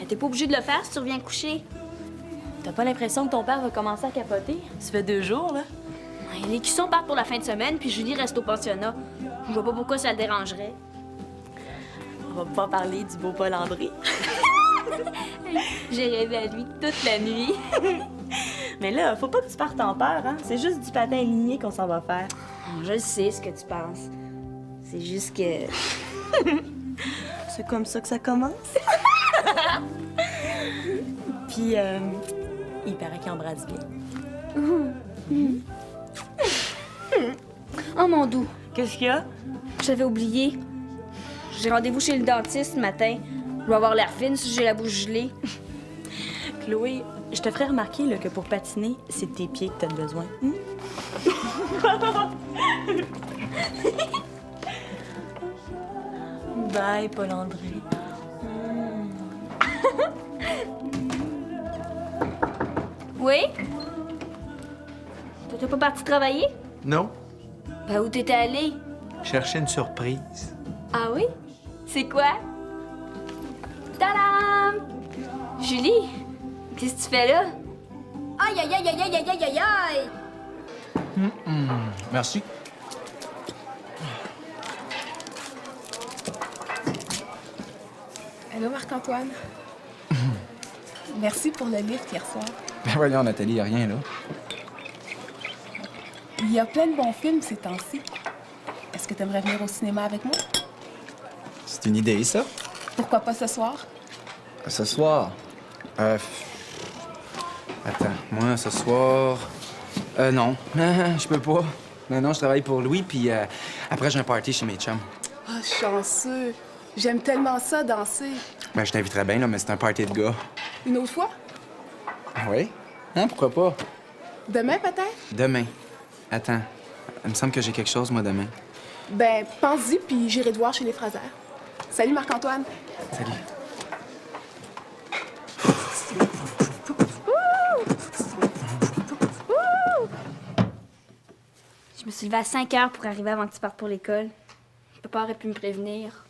T'es pas obligé de le faire si tu reviens coucher. T'as pas l'impression que ton père va commencer à capoter? Ça fait 2 jours, là. Ouais, les cuissons partent pour la fin de semaine, puis Julie reste au pensionnat. Je vois pas pourquoi ça le dérangerait. On va pouvoir parler du beau Paul André. J'ai rêvé à lui toute la nuit. Mais là, faut pas que tu partes en peur, hein? C'est juste du patin aligné qu'on s'en va faire. Je sais ce que tu penses. C'est juste que... C'est comme ça que ça commence. Puis, il paraît qu'il embrasse bien. Oh mon doux, Qu'est-ce qu'il y a? j'avais oublié. J'ai rendez-vous chez le dentiste ce matin. Je dois avoir l'air fine si j'ai la bouche gelée. Chloé, je te ferais remarquer là, que pour patiner, c'est de tes pieds que t'as besoin. Bye, Paul André. Oui? T'étais pas parti travailler? Non, Ben, où t'étais allé? chercher une surprise. Ah oui? C'est quoi? Tadam! Julie, qu'est-ce que tu fais là? Aïe, aïe, aïe, aïe, aïe, aïe, aïe, aïe! Merci. Allô, Marc-Antoine? Merci pour le livre hier soir. Ben voyons, Nathalie, y a rien, là. Il y a plein de bons films ces temps-ci. Est-ce que tu aimerais venir au cinéma avec moi? C'est une idée, ça. Pourquoi pas ce soir? Ce soir. Attends, moi, ce soir. Non. Je peux pas. Non, je travaille pour Louis, puis après, j'ai un party chez mes chums. Ah, chanceux! J'aime tellement ça, danser. Ben, je t'inviterais bien, là, mais c'est un party de gars. Une autre fois? Ah oui? Hein, pourquoi pas? Demain, peut-être? Demain. Attends. Il me semble que j'ai quelque chose, moi, demain. Ben, pense-y, puis j'irai te voir chez les Frasers. Salut, Marc-Antoine. Salut. Je me suis levée à 5 heures pour arriver avant que tu partes pour l'école. Papa aurait pu me prévenir.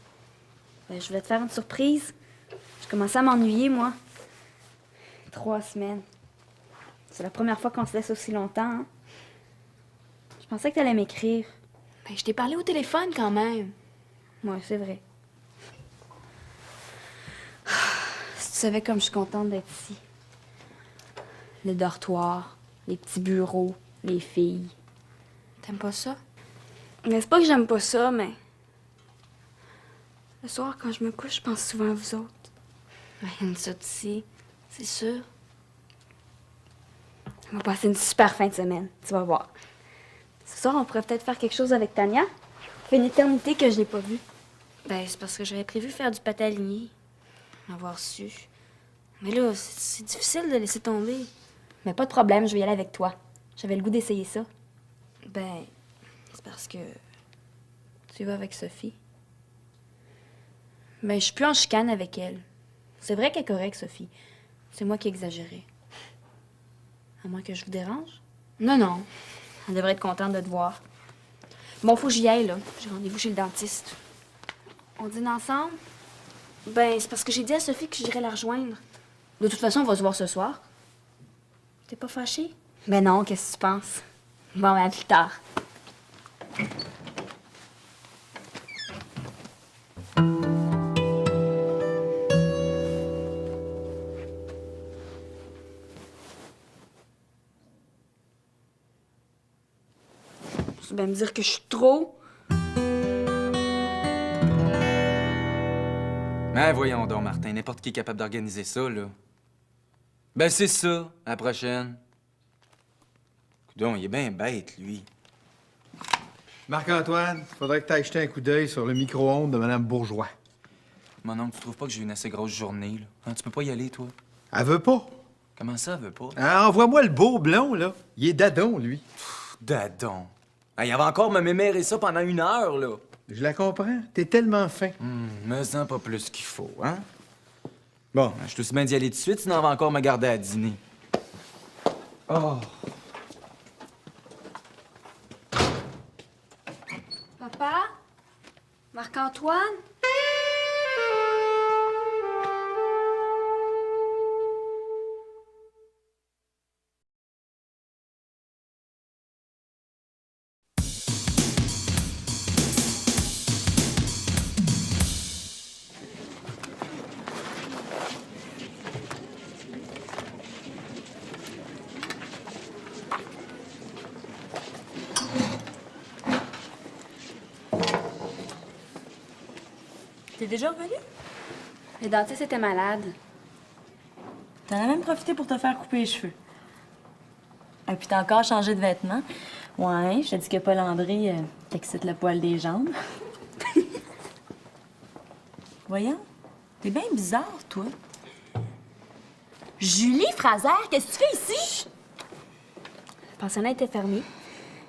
Ben, je voulais te faire une surprise. Je commençais à m'ennuyer, moi. 3 semaines. C'est la première fois qu'on se laisse aussi longtemps, hein? Je pensais que t'allais m'écrire. Ben, je t'ai parlé au téléphone quand même. Ouais, c'est vrai. Si tu savais comme je suis contente d'être ici. Le dortoir, les petits bureaux, les filles. T'aimes pas ça? Mais c'est pas que j'aime pas ça, mais... Le soir, quand je me couche, je pense souvent à vous autres. Ben, ça aussi, c'est sûr. On va passer une super fin de semaine, tu vas voir. Ce soir, on pourrait peut-être faire quelque chose avec Tania. Ça fait une éternité que je l'ai pas vue. Ben, c'est parce que j'avais prévu faire du patin aligné. Avoir su. Mais là, c'est difficile de laisser tomber. Mais pas de problème, je vais y aller avec toi. J'avais le goût d'essayer ça. Ben, c'est parce que tu vas avec Sophie. Ben, je suis plus en chicane avec elle. C'est vrai qu'elle est correcte, Sophie. C'est moi qui ai exagéré. À moins que je vous dérange. Non, non. Elle devrait être contente de te voir. Bon, faut que j'y aille, là. J'ai rendez-vous chez le dentiste. On dîne ensemble? Ben, c'est parce que j'ai dit à Sophie que j'irais la rejoindre. De toute façon, on va se voir ce soir. T'es pas fâchée? Ben non, qu'est-ce que tu penses? Bon, ben, à plus tard. Tu vas me dire que je suis trop... Ben voyons donc, Martin, n'importe qui est capable d'organiser ça, là. Ben c'est ça, à la prochaine. Coudon, il est bien bête, lui. Marc-Antoine, faudrait que tu ailles jeter un coup d'œil sur le micro-ondes de Mme Bourgeois. Mon oncle, tu trouves pas que j'ai une assez grosse journée, là? Hein, tu peux pas y aller, toi? Elle veut pas. Comment ça, elle veut pas? Ah, envoie-moi le beau blond, là. Il est dadon, lui. Dadon. Il va encore me mémérer ça pendant 1 heure, là. Je la comprends. T'es tellement fin. Me sens pas plus qu'il faut, hein? Bon, je suis aussi bien d'y aller tout de suite, sinon on va encore me garder à dîner. Oh! Papa? Marc-Antoine? T'es déjà revenue? Le dentiste était malade. T'en as même profité pour te faire couper les cheveux. Et puis t'as encore changé de vêtements. Ouais, je te dis que Paul André t'excite le poil des jambes. Voyons, t'es bien bizarre, toi. Julie Fraser, qu'est-ce que tu fais ici? Le pensionnat était fermé.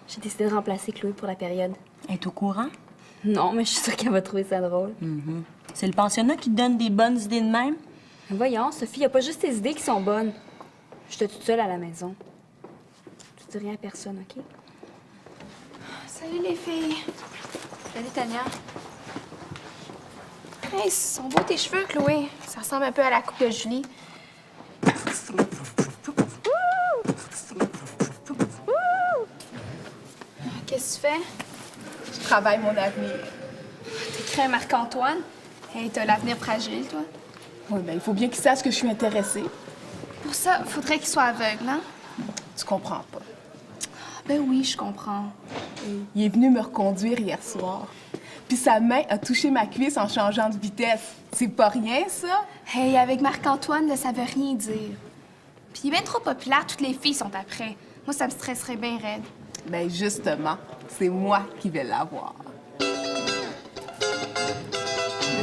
J'ai décidé de remplacer Chloé pour la période. Elle est au courant? Non, mais je suis sûre qu'elle va trouver ça drôle. C'est le pensionnat qui te donne des bonnes idées de même? Voyons, Sophie, y a pas juste tes idées qui sont bonnes. J'étais toute seule à la maison. Tu dis rien à personne, OK? Salut les filles. Salut, Tania. Hey, sont beaux tes cheveux, Chloé. Ça ressemble un peu à la coupe de Julie. Qu'est-ce que tu fais? Je travaille mon avenir. T'écris à Marc-Antoine? Hey, t'as l'avenir fragile, toi. Oui, ben il faut bien qu'il sache que je suis intéressée. Pour ça, faudrait qu'il soit aveugle, hein? Tu comprends pas. Ben oui, je comprends. Il est venu me reconduire hier soir. Puis sa main a touché ma cuisse en changeant de vitesse. C'est pas rien, ça? Hey, avec Marc-Antoine, là, ça veut rien dire. Puis il est bien trop populaire, toutes les filles sont après. Moi, ça me stresserait bien raide. Ben justement, c'est moi qui vais l'avoir. Elle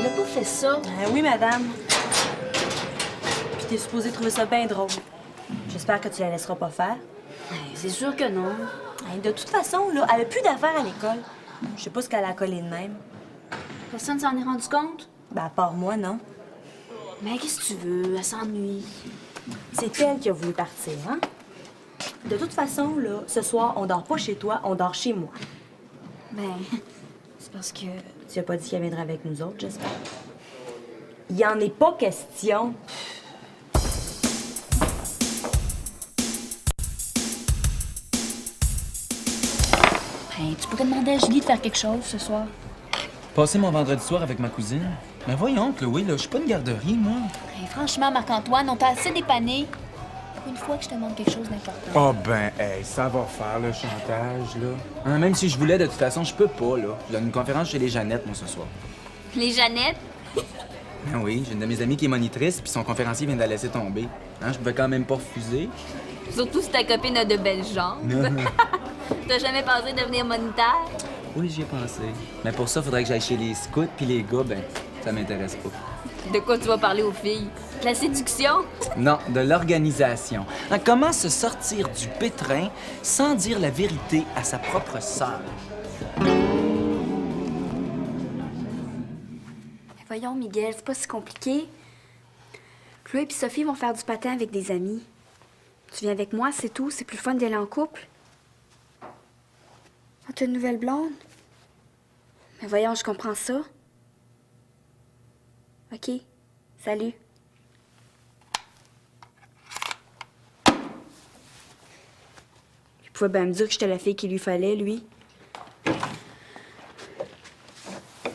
n'a pas fait ça. Oui, madame. Puis t'es supposée trouver ça bien drôle. J'espère que tu la laisseras pas faire. C'est sûr que non. Hey, de toute façon, là, elle a plus d'affaires à l'école. Je sais pas ce qu'elle a collé de même. Personne s'en est rendu compte? Ben, à part moi, non. Mais qu'est-ce que tu veux? Elle s'ennuie. C'est elle qui a voulu partir, hein? De toute façon, là, ce soir, on dort pas chez toi, on dort chez moi. Ben, c'est parce que... Tu as pas dit qu'elle viendrait avec nous autres, j'espère? Il y en est pas question. Hey, tu pourrais demander à Julie de faire quelque chose ce soir. Passer mon vendredi soir avec ma cousine? Mais voyons, Chloé, là, je suis pas une garderie, moi. Hey, franchement, Marc-Antoine, on t'a assez dépanné. Pour une fois que je te demande quelque chose d'important. Oh ben, hey, ça va faire le chantage, là. Hein, même si je voulais, de toute façon, je peux pas, là. Je donne une conférence chez les Jeannettes, moi, ce soir. Les Jeannettes? Ben oui, j'ai une de mes amies qui est monitrice, puis son conférencier vient de la laisser tomber. Hein, je pouvais quand même pas refuser. Surtout si ta copine a de belles jambes. T'as jamais pensé devenir moniteur? Oui, j'y ai pensé. Mais pour ça, faudrait que j'aille chez les scouts, puis les gars, ben, ça m'intéresse pas. De quoi tu vas parler aux filles? De la séduction? Non, de l'organisation. Hein, comment se sortir du pétrin sans dire la vérité à sa propre sœur? Voyons, Miguel, c'est pas si compliqué. Chloé et Sophie vont faire du patin avec des amis. Tu viens avec moi, c'est tout. C'est plus fun d'aller en couple. Ah, t'as une nouvelle blonde? Mais voyons, je comprends ça. OK. Salut. Il pouvait bien me dire que j'étais la fille qu'il lui fallait, lui. Tu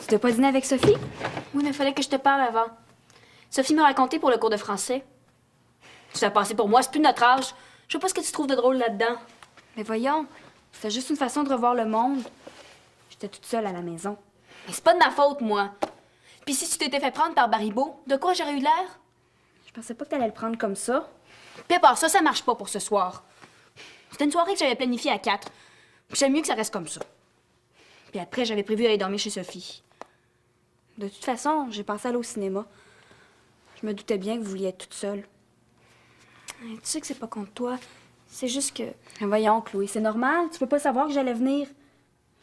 t'as pas dîné avec Sophie? Oui, mais il fallait que je te parle avant. Sophie m'a raconté pour le cours de français. Tu t'as passé pour moi, c'est plus de notre âge. Je sais pas ce que tu trouves de drôle là-dedans. Mais voyons, c'était juste une façon de revoir le monde. J'étais toute seule à la maison. Mais c'est pas de ma faute, moi. Puis si tu t'étais fait prendre par Baribeau, de quoi j'aurais eu l'air? Je pensais pas que t'allais le prendre comme ça. Puis à part ça, ça marche pas pour ce soir. C'était une soirée que j'avais planifiée à 4. Puis j'aime mieux que ça reste comme ça. Puis après, j'avais prévu d'aller dormir chez Sophie. De toute façon, j'ai pensé aller au cinéma. Je me doutais bien que vous vouliez être toute seule. Tu sais que c'est pas contre toi. C'est juste que... Mais voyons, Chloé, c'est normal. Tu peux pas savoir que j'allais venir.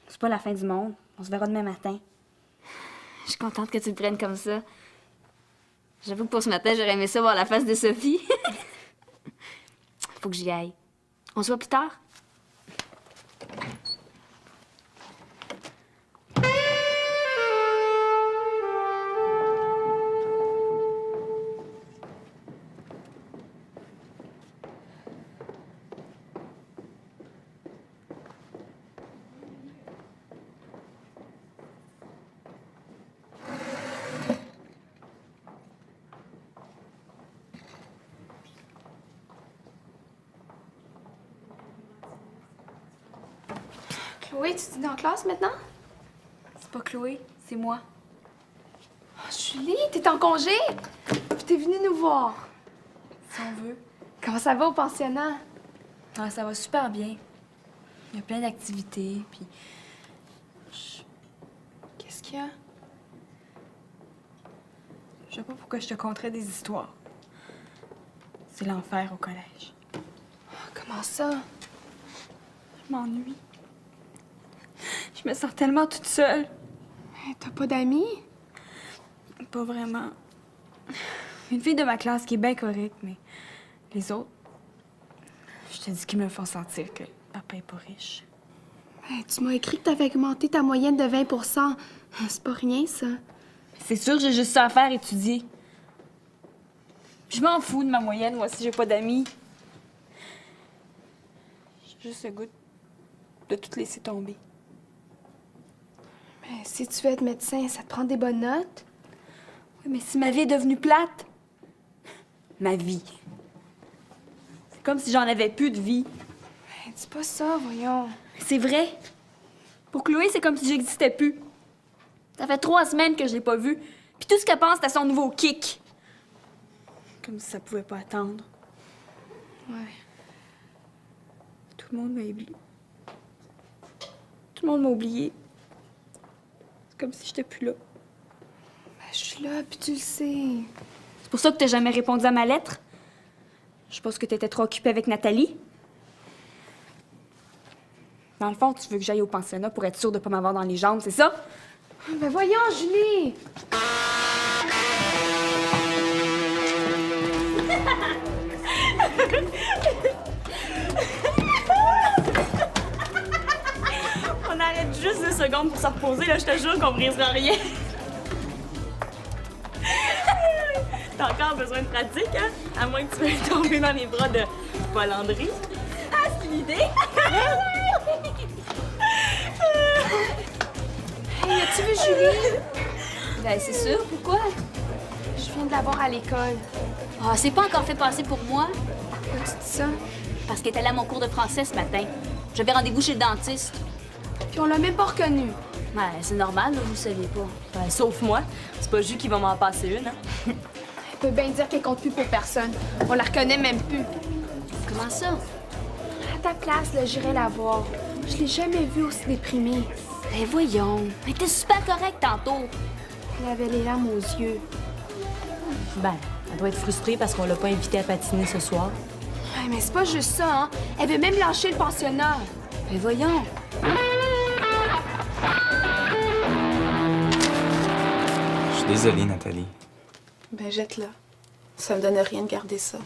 C'est pas la fin du monde. On se verra demain matin. Je suis contente que tu le prennes comme ça. J'avoue que pour ce matin, j'aurais aimé ça voir la face de Sophie. Faut que j'y aille. On se voit plus tard? Chloé, tu es en classe maintenant? C'est pas Chloé, c'est moi. Julie, t'es en congé? Puis t'es venue nous voir. Si on veut. Comment ça va au pensionnat? Ah, ça va super bien. Il y a plein d'activités, puis... Qu'est-ce qu'il y a? Je sais pas pourquoi je te conterais des histoires. C'est l'enfer au collège. Comment ça? Je m'ennuie. Je me sens tellement toute seule. T'as pas d'amis? Pas vraiment. Une fille de ma classe qui est bien correcte, mais les autres, je te dis qu'ils me font sentir que papa est pas riche. Tu m'as écrit que t'avais augmenté ta moyenne de 20 C'est pas rien, ça. C'est sûr, j'ai juste ça à faire, étudier. Je m'en fous de ma moyenne, moi, si j'ai pas d'amis. J'ai juste le goût de tout laisser tomber. Mais si tu veux être médecin, ça te prend des bonnes notes? Oui, mais si ma vie est devenue plate, ma vie. C'est comme si j'en avais plus de vie. Dis pas ça, voyons. C'est vrai. Pour Chloé, c'est comme si j'existais plus. Ça fait 3 semaines que je l'ai pas vue. Puis tout ce qu'elle pense, c'est à son nouveau kick. Comme si ça pouvait pas attendre. Ouais. Tout le monde m'a oublié. Tout le monde m'a oublié. C'est comme si j'étais plus là. Je suis là, puis tu le sais. C'est pour ça que t'as jamais répondu à ma lettre? Je pense que t'étais trop occupée avec Nathalie. Dans le fond, tu veux que j'aille au pensionnat pour être sûre de pas m'avoir dans les jambes, c'est ça? Ben voyons, Julie! On arrête juste 2 secondes pour se reposer, là, je te jure qu'on brisera rien. T'as encore besoin de pratique, hein? À moins que tu veuilles tomber dans les bras de Paul-André. Ah, c'est une idée! Hey, as-tu vu Julie? Ben, c'est sûr, pourquoi? Je viens de la voir à l'école. Ah, c'est pas encore fait passer pour moi, Pourquoi tu dis ça? parce qu'elle est allée à mon cours de français ce matin. J'avais rendez-vous chez le dentiste. Puis on l'a même pas reconnue. Ouais, c'est normal, là, vous saviez pas. Ben, sauf moi. C'est pas Jus qui va m'en passer une, hein? Elle peut bien dire qu'elle compte plus pour personne. On la reconnaît même plus. Comment ça? À ta place, là, j'irai la voir. Je l'ai jamais vue aussi déprimée. Ben voyons, elle était super correcte tantôt. Elle avait les larmes aux yeux. Ben, elle doit être frustrée parce qu'on l'a pas invitée à patiner ce soir. Ouais, mais c'est pas juste ça, hein. Elle veut même lâcher le pensionnat. Ben voyons. Je suis désolé, Nathalie. Ben, jette-la. Ça me donne rien de garder ça.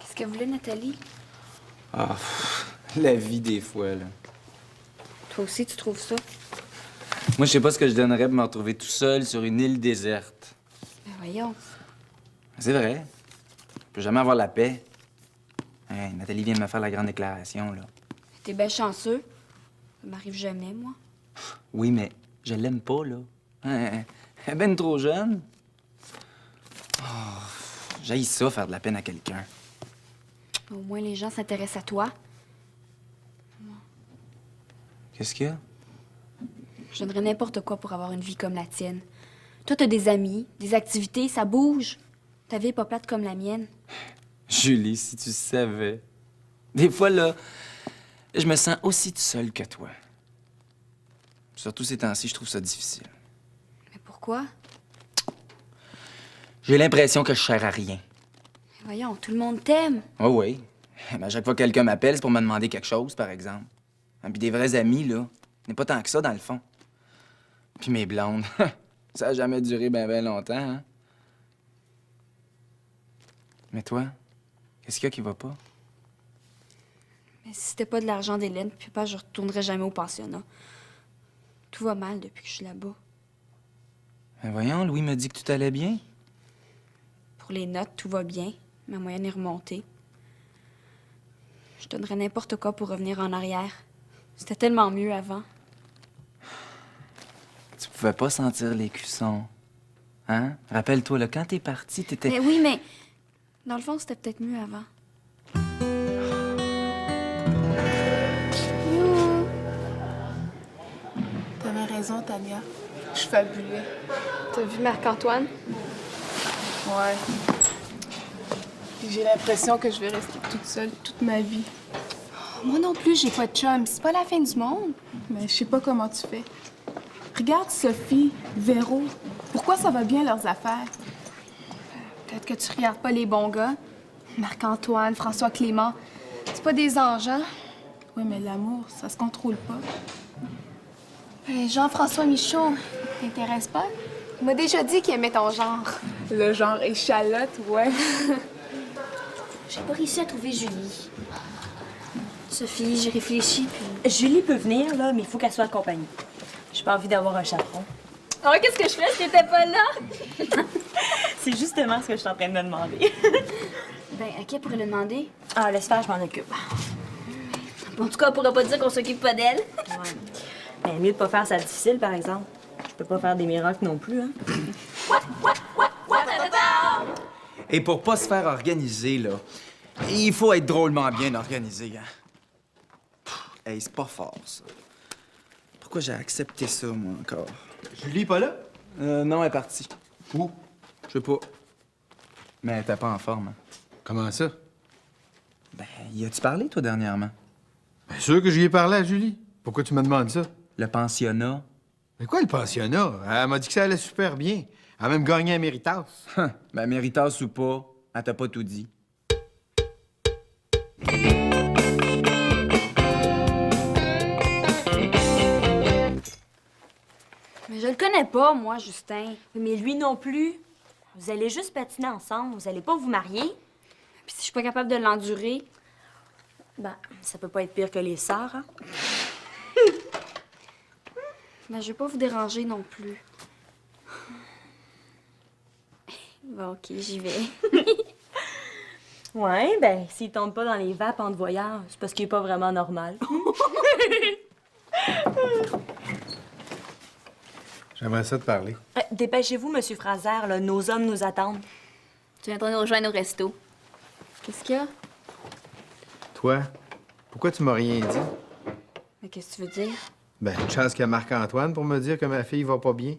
Qu'est-ce que voulait Nathalie? Ah, la vie des fois, là. Toi aussi, tu trouves ça? Moi, je sais pas ce que je donnerais pour me retrouver tout seul sur une île déserte. Ben voyons. C'est vrai. Je peux jamais avoir la paix. Hey, Nathalie vient de me faire la grande déclaration, là. T'es bien chanceux. Ça m'arrive jamais, moi. Oui, mais je l'aime pas, là. Elle est ben trop jeune. Oh, j'haïs ça, faire de la peine à quelqu'un. Au moins, les gens s'intéressent à toi. Qu'est-ce qu'il y a? Je donnerais n'importe quoi pour avoir une vie comme la tienne. Toi, t'as des amis, des activités, ça bouge. Ta vie est pas plate comme la mienne. Julie, si tu savais. Des fois, là, je me sens aussi tout seul que toi. Surtout ces temps-ci, je trouve ça difficile. Mais pourquoi? J'ai l'impression que je sers à rien. Mais voyons, tout le monde t'aime. Oh oui. Mais à chaque fois que quelqu'un m'appelle, c'est pour me demander quelque chose, par exemple. Puis des vrais amis, là, n'est pas tant que ça, dans le fond. Puis mes blondes, ça a jamais duré ben longtemps, hein? Mais toi, qu'est-ce qu'il y a qui va pas? Mais si c'était pas de l'argent d'Hélène, puis pas, je retournerais jamais au pensionnat. Tout va mal depuis que je suis là-bas. Ben voyons, Louis me dit que tout allait bien. Pour les notes, tout va bien. Ma moyenne est remontée. Je donnerais n'importe quoi pour revenir en arrière. C'était tellement mieux avant. Tu pouvais pas sentir les cuissons. Hein? Rappelle-toi, là, quand t'es parti, t'étais... Mais oui, mais dans le fond, c'était peut-être mieux avant. T'avais raison, Tania. Je fabulais. T'as vu Marc-Antoine? Ouais. Puis j'ai l'impression que je vais rester toute seule toute ma vie. Moi non plus, j'ai pas de chum. C'est pas la fin du monde. Mais je sais pas comment tu fais. Regarde Sophie, Véro. Pourquoi ça va bien leurs affaires? Peut-être que tu regardes pas les bons gars. Marc-Antoine, François Clément. C'est pas des anges, hein? Oui, mais l'amour, ça se contrôle pas. Jean-François Michaud, t'intéresse pas? Il m'a déjà dit qu'il aimait ton genre. Le genre échalote, ouais. J'ai pas réussi à trouver Julie. Sophie, j'ai réfléchi, puis... Julie peut venir, là, mais il faut qu'elle soit accompagnée. J'ai pas envie d'avoir un chaperon. Alors, qu'est-ce que je fais si t'étais pas là? C'est justement ce que je suis en train de me demander. Ben, à qui elle pourrait le demander? Ah, laisse faire, je m'en occupe. En tout cas, on pourra pas dire qu'on s'occupe pas d'elle. Ouais. Ben, mieux de pas faire ça difficile, par exemple. Je peux pas faire des miracles non plus, hein. Et pour pas se faire organiser, là, il faut être drôlement bien organisé, hein? Hey, c'est pas fort, ça. Pourquoi j'ai accepté ça, moi, encore? Julie, pas là? Non, elle est partie. Où? Je sais pas. Mais elle était pas en forme, hein? Comment ça? Ben, y as-tu parlé, toi, dernièrement? Bien sûr que j'y ai parlé à Julie. Pourquoi tu me demandes ça? Le pensionnat? Mais quoi, le pensionnat? Elle m'a dit que ça allait super bien. Elle a même gagné un méritas. Ben, méritas ou pas, elle t'a pas tout dit. Mais je le connais pas, moi, Justin. Mais lui non plus. Vous allez juste patiner ensemble, vous allez pas vous marier. Puis si je suis pas capable de l'endurer, Ben, ça peut pas être pire que les sœurs, hein? ben, je vais pas vous déranger non plus. Bon, OK, j'y vais. Ouais, ben, s'il tombe pas dans les vapes en te voyant, c'est parce qu'il est pas vraiment normal. J'aimerais ça te parler. Dépêchez-vous, Monsieur Fraser, là, nos hommes nous attendent. Tu viendras nous rejoindre au resto. Qu'est-ce qu'il y a? Toi, pourquoi tu m'as rien dit? Mais qu'est-ce que tu veux dire? Ben, une chance qu'il y a Marc-Antoine pour me dire que ma fille va pas bien.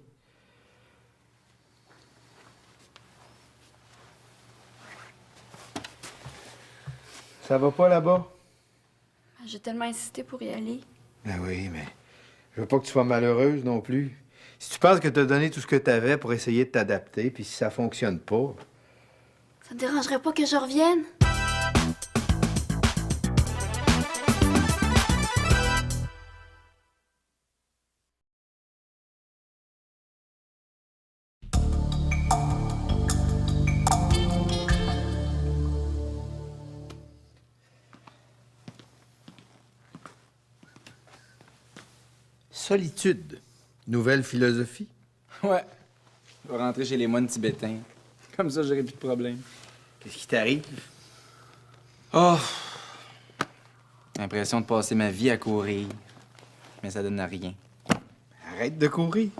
Ça va pas là-bas? J'ai tellement insisté pour y aller. Ben oui, mais je veux pas que tu sois malheureuse non plus. Si tu penses que t'as donné tout ce que t'avais pour essayer de t'adapter, puis si ça fonctionne pas... Ça te dérangerait pas que je revienne? Solitude. Nouvelle philosophie. Ouais. Je vais rentrer chez les moines tibétains. Comme ça, j'aurai plus de problème. Qu'est-ce qui t'arrive? Oh! L'impression de passer ma vie à courir. Mais ça donne à rien. Arrête de courir.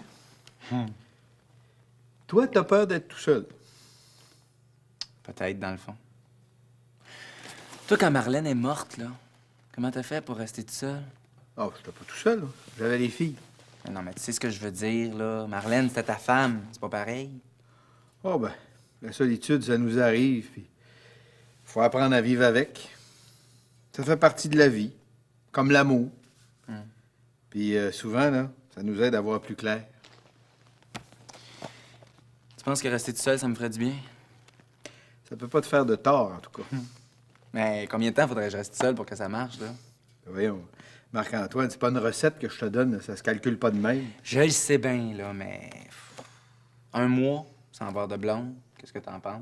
Toi, t'as peur d'être tout seul. Peut-être, dans le fond. Toi, quand Marlène est morte, là, comment t'as fait pour rester tout seul? Oh, j'étais pas tout seul, là. J'avais les filles. Mais non, mais tu sais ce que je veux dire, là. Marlène, c'était ta femme. C'est pas pareil. Oh, ben, la solitude, ça nous arrive, puis faut apprendre à vivre avec. Ça fait partie de la vie, comme l'amour. Puis souvent, là, ça nous aide à voir plus clair. Tu penses que rester tout seul, ça me ferait du bien? Ça peut pas te faire de tort, en tout cas. Mais combien de temps faudrait que je reste seul pour que ça marche, là? Voyons, Marc-Antoine, c'est pas une recette que je te donne, là. Ça se calcule pas de même. Je le sais bien, là, mais... Un mois, sans voir de blonde, qu'est-ce que t'en penses?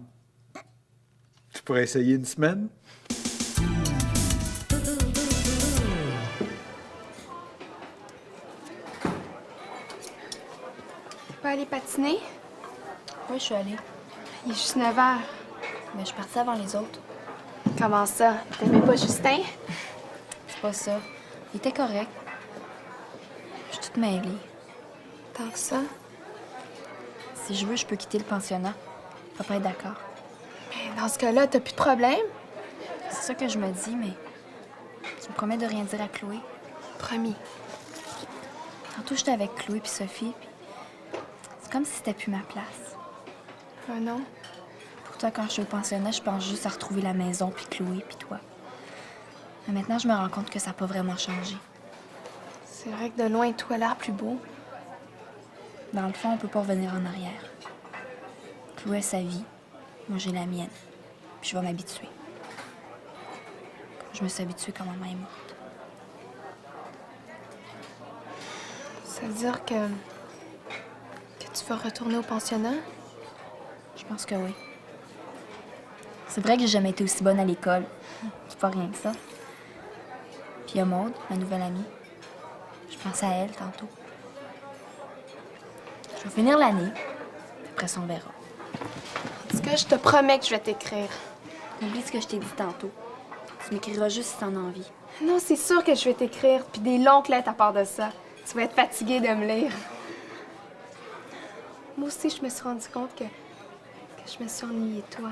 Tu pourrais essayer une semaine? Tu peux aller patiner? Oui, je suis allée. Il est juste 9 heures. Mais je suis partie avant les autres. Comment ça? T'aimais pas Justin? C'est pas ça. Il était correct. Je suis toute mêlée. Tant que ça? Si je veux, je peux quitter le pensionnat. Papa est d'accord. Mais dans ce cas-là, t'as plus de problème? C'est ça que je me dis, mais tu me promets de rien dire à Chloé? Promis. Tantôt, j'étais avec Chloé puis Sophie, puis c'est comme si c'était plus ma place. Ah non? Pourtant, quand je suis au pensionnat, je pense juste à retrouver la maison, puis Chloé, puis toi. Mais maintenant, je me rends compte que ça n'a pas vraiment changé. C'est vrai que de loin, toi, l'air plus beau. Dans le fond, on peut pas revenir en arrière. Chloé a sa vie, moi j'ai la mienne, puis je vais m'habituer. Je me suis habituée quand maman est morte. Ça veut dire que tu vas retourner au pensionnat? Je pense que oui. C'est vrai que j'ai jamais été aussi bonne à l'école. C'est pas rien que ça. Puis il y a Maude, ma nouvelle amie. Je pense à elle tantôt. Je vais finir l'année. Après ça, on verra. En tout cas, je te promets que je vais t'écrire. Oublie ce que je t'ai dit tantôt. Tu m'écriras juste si t'en as envie. Non, c'est sûr que je vais t'écrire, puis des longues lettres à part de ça. Tu vas être fatiguée de me lire. Moi aussi, je me suis rendu compte que je me suis ennuyée de toi.